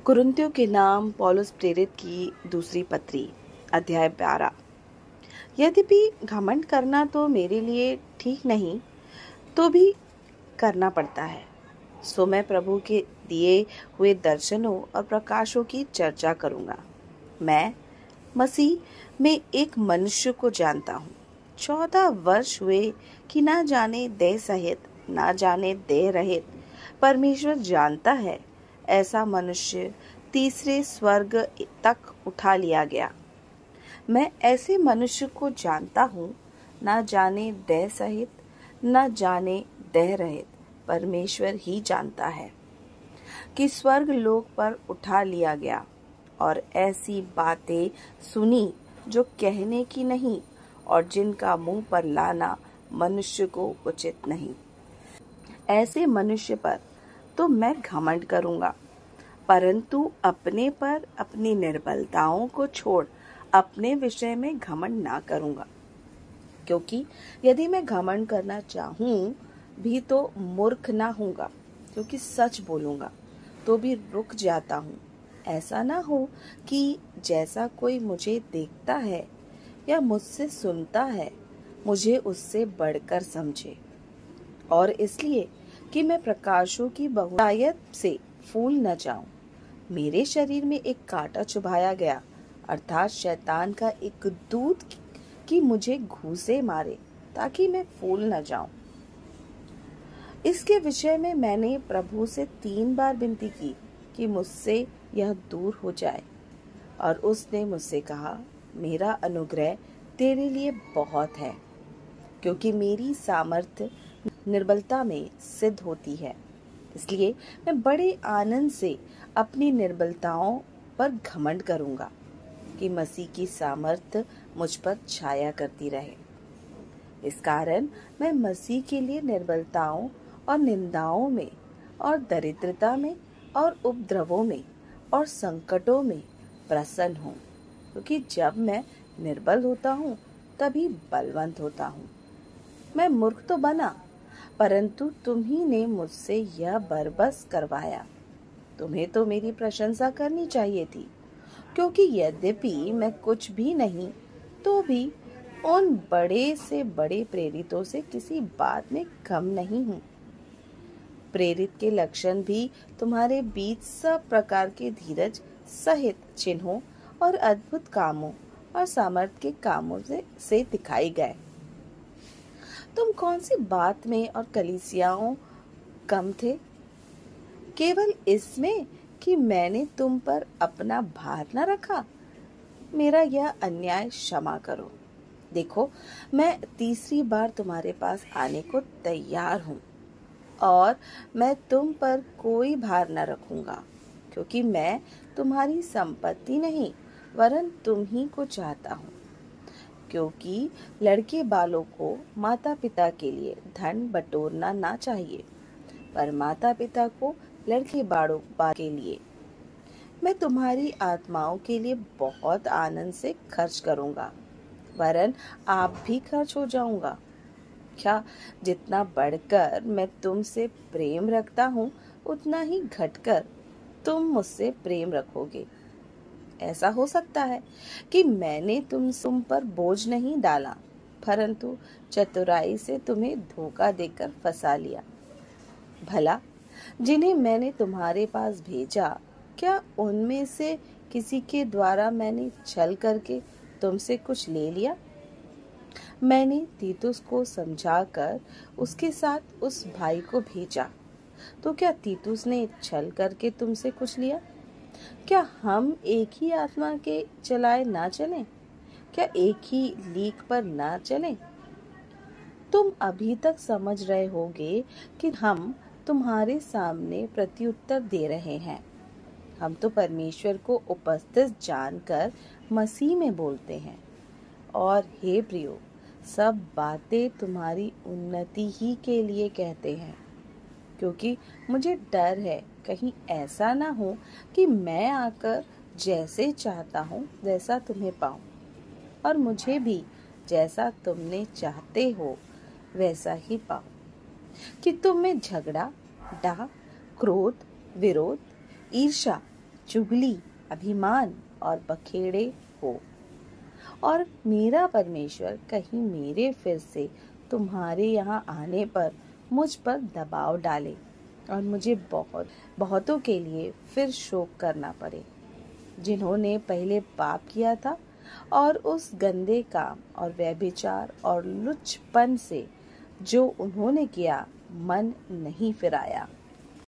कुरिन्थियों के नाम पौलुस प्रेरित की दूसरी पत्री अध्याय 12। यद्यपि घमंड करना तो मेरे लिए ठीक नहीं, तो भी करना पड़ता है। सो मैं प्रभु के दिए हुए दर्शनों और प्रकाशों की चर्चा करूंगा। मैं मसीह में एक मनुष्य को जानता हूँ। 14 वर्ष हुए कि ना जाने देह सहित ना जाने देह रहित परमेश्वर जानता है, ऐसा मनुष्य तीसरे स्वर्ग तक उठा लिया गया। मैं ऐसे मनुष्य को जानता हूँ, ना जाने देह सहित न जाने देह रहित परमेश्वर ही जानता है, कि स्वर्ग लोक पर उठा लिया गया। और ऐसी बातें सुनी जो कहने की नहीं और जिनका मुंह पर लाना मनुष्य को उचित नहीं। ऐसे मनुष्य पर तो मैं घमंड करूंगा, परंतु अपने पर अपनी निर्बलताओं को छोड़ अपने विषय में घमंड ना करूंगा। क्योंकि यदि मैं घमंड करना चाहूं भी तो मूर्ख ना होऊंगा, क्योंकि सच बोलूंगा तो भी रुक जाता हूँ। ऐसा ना हो कि जैसा कोई मुझे देखता है या मुझसे सुनता है, मुझे उससे बढ़कर समझे। और इसलिए कि मैं प्रकाशों की बहुतायत से फूल न जाऊं। मेरे शरीर में एक कांटा चुभाया गया, अर्थात शैतान का एक दूत कि मुझे घूंसे मारे, ताकि मैं फूल न जाऊं। इसके विषय में मैंने प्रभु से 3 बार विनती की कि मुझसे यह दूर हो जाए। और उसने मुझसे कहा, मेरा अनुग्रह तेरे लिए बहुत है, क्योंकि मेरी सामर्थ्य निर्बलता में सिद्ध होती है। इसलिए मैं बड़े आनंद से अपनी निर्बलताओं पर घमंड करूंगा, कि मसीह की सामर्थ्य मुझ पर छाया करती रहे। इस कारण मैं मसीह के लिए निर्बलताओं और निंदाओं में और दरिद्रता में और उपद्रवों में और संकटों में प्रसन्न हूँ, क्योंकि जब मैं निर्बल होता हूँ तभी बलवंत होता हूँ। मैं मूर्ख तो बना, परंतु तुम ही ने मुझसे यह बरबस करवाया। तुम्हें तो मेरी प्रशंसा करनी चाहिए थी, क्योंकि यद्यपि मैं कुछ भी नहीं, तो भी उन बड़े से बड़े प्रेरितों से किसी बात में कम नहीं हूँ। प्रेरित के लक्षण भी तुम्हारे बीच सब प्रकार के धीरज सहित चिन्हों और अद्भुत कामों और सामर्थ के कामों से दिखाई गए। तुम कौन सी बात में और कलीसियाओं कम थे? केवल इसमें कि मैंने तुम पर अपना भार न रखा। मेरा यह अन्याय क्षमा करो। देखो, मैं तीसरी बार तुम्हारे पास आने को तैयार हूँ, और मैं तुम पर कोई भार न रखूंगा, क्योंकि मैं तुम्हारी संपत्ति नहीं, वरन तुम ही को चाहता हूँ। क्योंकि लड़के बालों को माता पिता के लिए धन बटोरना ना चाहिए, पर माता पिता को लड़के बालों के लिए। मैं तुम्हारी आत्माओं के लिए बहुत आनंद से खर्च करूंगा, वरन आप भी खर्च हो जाऊंगा। क्या जितना बढ़कर मैं तुमसे प्रेम रखता हूँ, उतना ही घटकर तुम मुझसे प्रेम रखोगे। ऐसा हो सकता है कि मैंने तुम पर बोझ नहीं डाला, परंतु चतुराई से तुम्हें धोखा देकर फंसा लिया। भला जिन्हें मैंने तुम्हारे पास भेजा, क्या उनमें से किसी के द्वारा मैंने छल करके तुमसे कुछ ले लिया? मैंने तीतुस को समझाकर उसके साथ उस भाई को भेजा, तो क्या तीतुस ने छल करके तुमसे कुछ लिया? क्या हम एक ही आत्मा के चलाए ना चलें? क्या एक ही लीक पर ना चलें? तुम अभी तक समझ रहे होगे कि हम तुम्हारे सामने प्रत्युत्तर दे रहे हैं। हम तो परमेश्वर को उपस्थित जानकर मसीह में बोलते हैं। और हे प्रियो, सब बातें तुम्हारी उन्नति ही के लिए कहते हैं, क्योंकि मुझे डर है कहीं ऐसा ना हो कि मैं आकर जैसे चाहता हूँ वैसा तुम्हें पाऊँ, और मुझे भी जैसा तुमने चाहते हो वैसा ही पाऊँ, कि तुम में झगड़ा, डाह, क्रोध, विरोध, ईर्ष्या, चुगली, अभिमान और बखेड़े हो, और मेरा परमेश्वर कहीं मेरे फिर से तुम्हारे यहाँ आने पर मुझ पर दबाव डाले और मुझे बहुतों के लिए फिर शोक करना पड़े, जिन्होंने पहले पाप किया था और उस गंदे काम और व्यभिचार और लुच्चपन से जो उन्होंने किया मन नहीं फिराया।